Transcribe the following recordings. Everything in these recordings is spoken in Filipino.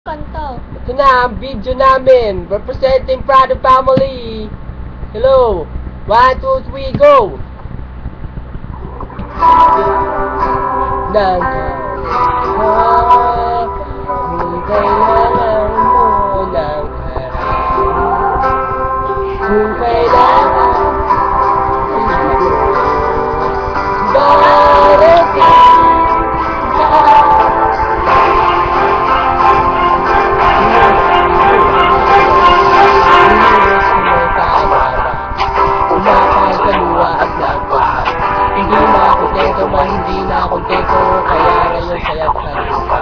Kanto. Ito na ang video namin. Representing Prado Family. Hello. 1, 2, 3, go! Nang kung kailangan mo ng harap, kung kailangan darating hindi na ako teko, kaya ngayon sayang sa lupa.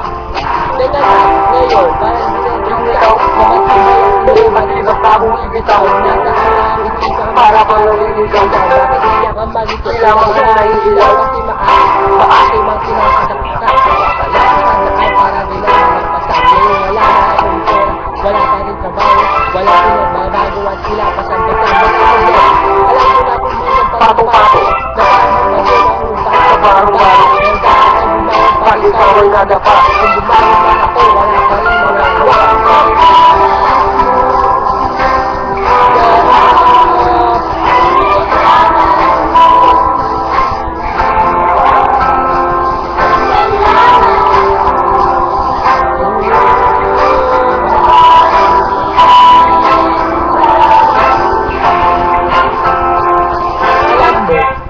Teka lang, ngayon, parang binigyan ka, naman iba tabong ibitaw, nasa harang, isipang para ko lang ikaw na, bakit niya ka magito, kailangan ko na ilaw, kasi maaaring mga sinasaksak, kailangan na ay para din na magpasang, ngayon wala na akong pera, wala pa rin trabaho, wala pinagbabago at sila pasang-pasang, alam ko na kung mga pato-pato, bakit ako ay nadapa? Kung bumayon na ako, wala pa rin mga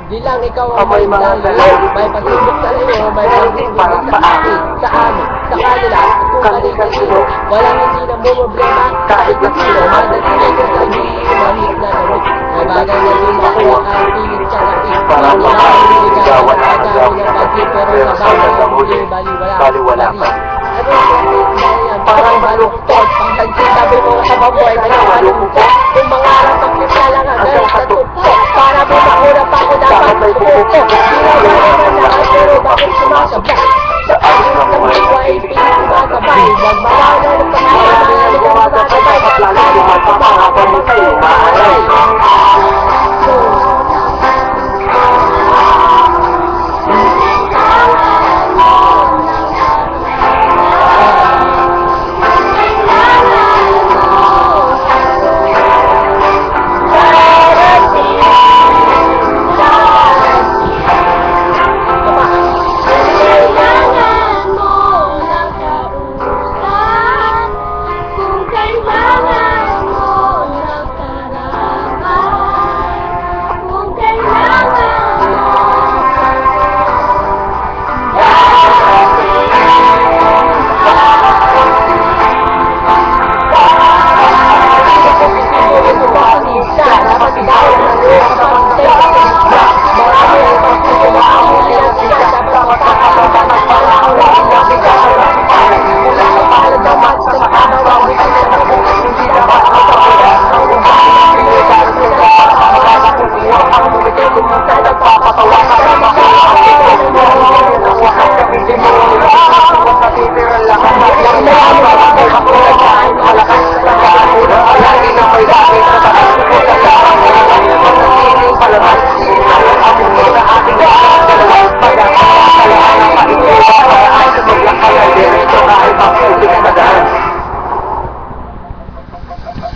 di lang ikaw ang may dalayo, may pagsubok sa iyo, may pagsubok sa akin, sa amin, sa kanila, at kung kanil-kanino, walang hindi na problema, kahit na sino, madali na ito sabihin, malit na gawin, may bagay na din ako ang pilit sa natin, hindi na ang niligawan at pagkami ng pagkip, pero sa bagay na muli, baliwala pa. Ano ang pagkip yan? Parang baluktot, pagkansin sabi mo sa baboy, kaya malungkot, kung mangarap ang kita lang agad sa tuktok, para mo mauna pa ako dapat suko. Di na ba naman lahat pero bakit sumasabak? Sa pagkakit ng buhay,